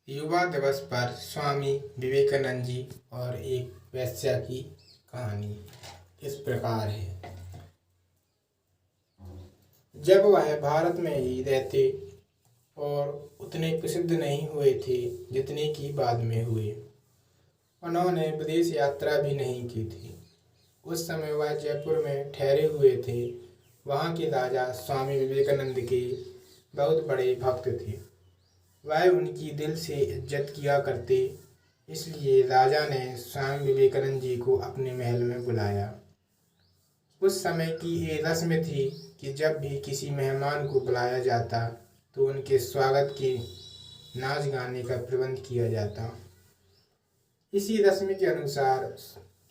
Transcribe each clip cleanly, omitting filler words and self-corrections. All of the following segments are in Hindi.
युवा दिवस पर स्वामी विवेकानंद जी और एक वेश्या की कहानी इस प्रकार है। जब वह भारत में ही रहते और उतने प्रसिद्ध नहीं हुए थे जितने कि बाद में हुए, उन्होंने विदेश यात्रा भी नहीं की थी। उस समय वह जयपुर में ठहरे हुए थे। वहाँ के राजा स्वामी विवेकानंद के बहुत बड़े भक्त थे। वह उनकी दिल से इज्जत किया करते, इसलिए राजा ने स्वामी विवेकानंद जी को अपने महल में बुलाया। उस समय की ये रस्म थी कि जब भी किसी मेहमान को बुलाया जाता तो उनके स्वागत के नाच गाने का प्रबंध किया जाता। इसी रस्म के अनुसार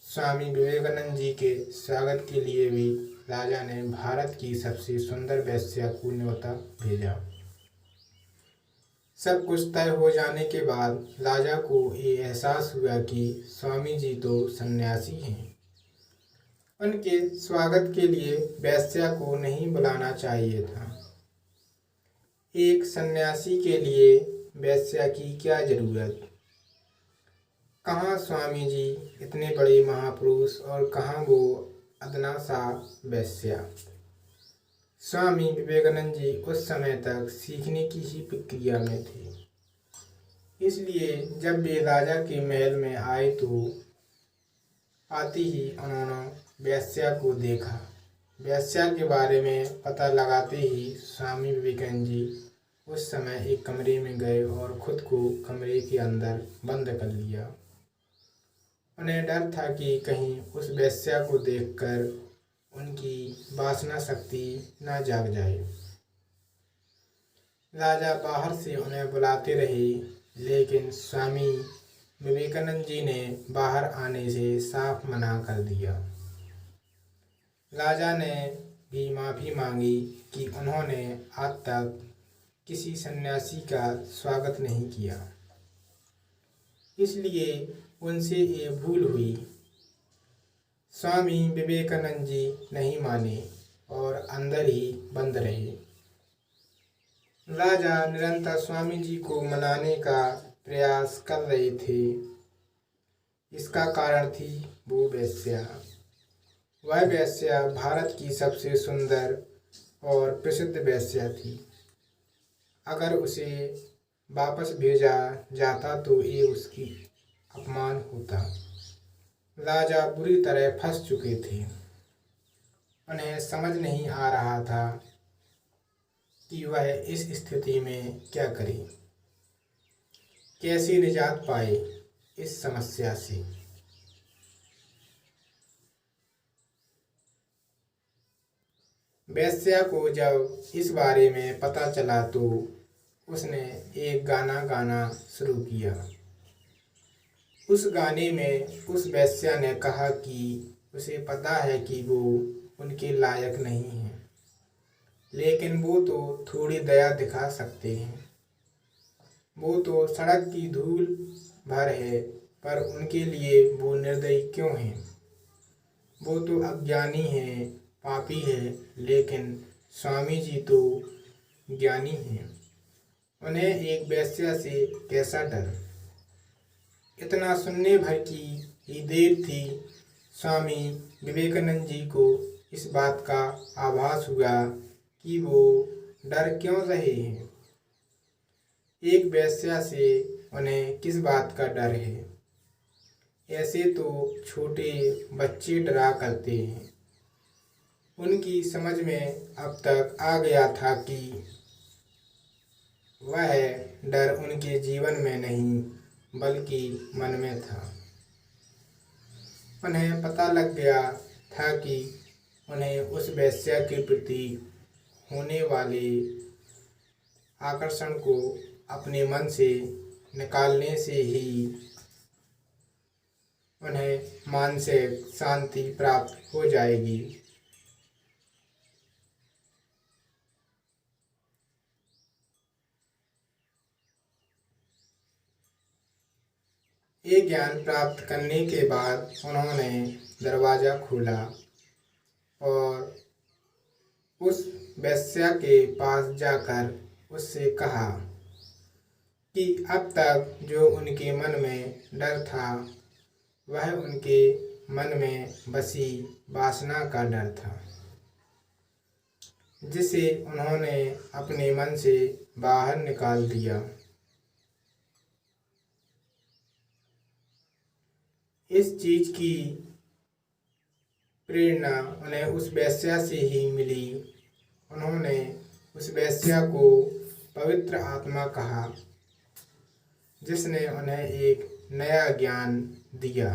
स्वामी विवेकानंद जी के स्वागत के लिए भी राजा ने भारत की सबसे सुंदर वेश्या को न्योता भेजा। सब कुछ तय हो जाने के बाद राजा को ये एहसास हुआ कि स्वामी जी तो सन्यासी हैं। उनके स्वागत के लिए वेश्या को नहीं बुलाना चाहिए था। एक सन्यासी के लिए वेश्या की क्या जरूरत? कहाँ स्वामी जी इतने बड़े महापुरुष और कहाँ वो अदना सा वेश्या। स्वामी विवेकानंद जी उस समय तक सीखने की ही प्रक्रिया में थे। इसलिए जब वे राजा के महल में आए तो आते ही उन्होंने वेश्या को देखा। वेश्या के बारे में पता लगाते ही स्वामी विवेकानंद जी उस समय एक कमरे में गए और खुद को कमरे के अंदर बंद कर लिया। उन्हें डर था कि कहीं उस वेश्या को देखकर उनकी वासना शक्ति न जाग जाए। राजा बाहर से उन्हें बुलाते रहे, लेकिन स्वामी विवेकानंद जी ने बाहर आने से साफ मना कर दिया। राजा ने भी माफ़ी मांगी कि उन्होंने आज तक किसी सन्यासी का स्वागत नहीं किया, इसलिए उनसे ये भूल हुई। स्वामी विवेकानंद जी नहीं माने और अंदर ही बंद रहे। राजा निरंतर स्वामी जी को मनाने का प्रयास कर रहे थे। इसका कारण थी वो वेश्या। वह वेश्या भारत की सबसे सुंदर और प्रसिद्ध वेश्या थी। अगर उसे वापस भेजा जाता तो ये उसकी अपमान होता। राजा बुरी तरह फंस चुके थे। उन्हें समझ नहीं आ रहा था कि वह इस स्थिति में क्या करे, कैसे निजात पाए इस समस्या से। वेश्या को जब इस बारे में पता चला तो उसने एक गाना गाना शुरू किया। उस गाने में उस वेश्या ने कहा कि उसे पता है कि वो उनके लायक नहीं है, लेकिन वो तो थोड़ी दया दिखा सकते हैं। वो तो सड़क की धूल भर है, पर उनके लिए वो निर्दयी क्यों हैं? वो तो अज्ञानी हैं, पापी है, लेकिन स्वामी जी तो ज्ञानी हैं। उन्हें एक वेश्या से कैसा डर? इतना सुनने भर की ही देर थी, स्वामी विवेकानंद जी को इस बात का आभास हुआ कि वो डर क्यों रहे हैं। एक वेश्या से उन्हें किस बात का डर है? ऐसे तो छोटे बच्चे डरा करते हैं। उनकी समझ में अब तक आ गया था कि वह डर उनके जीवन में नहीं बल्कि मन में था। उन्हें पता लग गया था कि उन्हें उस वेश्या के प्रति होने वाले आकर्षण को अपने मन से निकालने से ही उन्हें मानसिक शांति प्राप्त हो जाएगी। ये ज्ञान प्राप्त करने के बाद उन्होंने दरवाज़ा खोला और उस वेश्या के पास जाकर उससे कहा कि अब तक जो उनके मन में डर था वह उनके मन में बसी वासना का डर था, जिसे उन्होंने अपने मन से बाहर निकाल दिया। इस चीज की प्रेरणा उन्हें उस वेश्या से ही मिली। उन्होंने उस वेश्या को पवित्र आत्मा कहा, जिसने उन्हें एक नया ज्ञान दिया।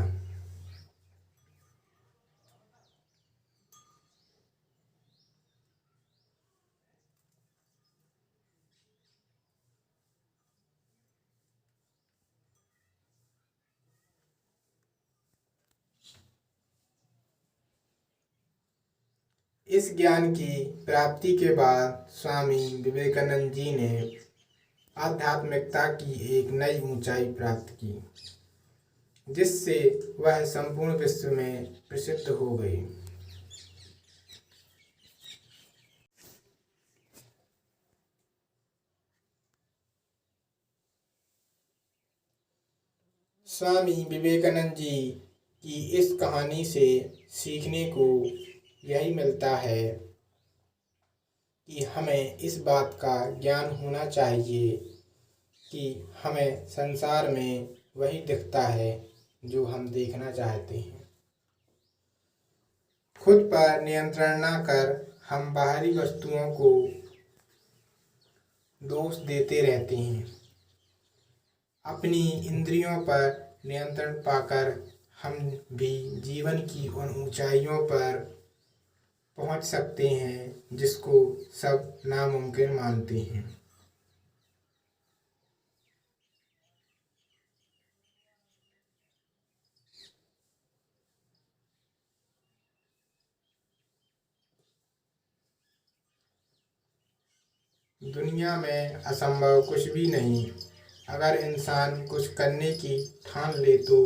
इस ज्ञान की प्राप्ति के बाद स्वामी विवेकानंद जी ने आध्यात्मिकता की एक नई ऊंचाई प्राप्त की, जिससे वह संपूर्ण विश्व में प्रसिद्ध हो गए। स्वामी विवेकानंद जी की इस कहानी से सीखने को यही मिलता है कि हमें इस बात का ज्ञान होना चाहिए कि हमें संसार में वही दिखता है जो हम देखना चाहते हैं। खुद पर नियंत्रण न कर हम बाहरी वस्तुओं को दोष देते रहते हैं। अपनी इंद्रियों पर नियंत्रण पाकर हम भी जीवन की उन ऊंचाइयों पर पहुंच सकते हैं जिसको सब नामुमकिन मानते हैं। दुनिया में असंभव कुछ भी नहीं। अगर इंसान कुछ करने की ठान ले तो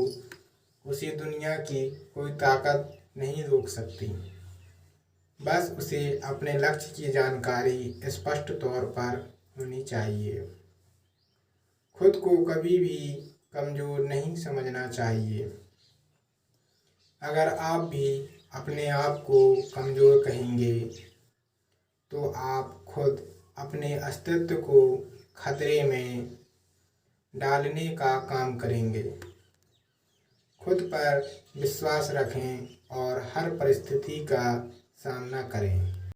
उसे दुनिया की कोई ताकत नहीं रोक सकती। बस उसे अपने लक्ष्य की जानकारी स्पष्ट तौर पर होनी चाहिए। खुद को कभी भी कमज़ोर नहीं समझना चाहिए। अगर आप भी अपने आप को कमज़ोर कहेंगे तो आप खुद अपने अस्तित्व को खतरे में डालने का काम करेंगे। खुद पर विश्वास रखें और हर परिस्थिति का सामना करें।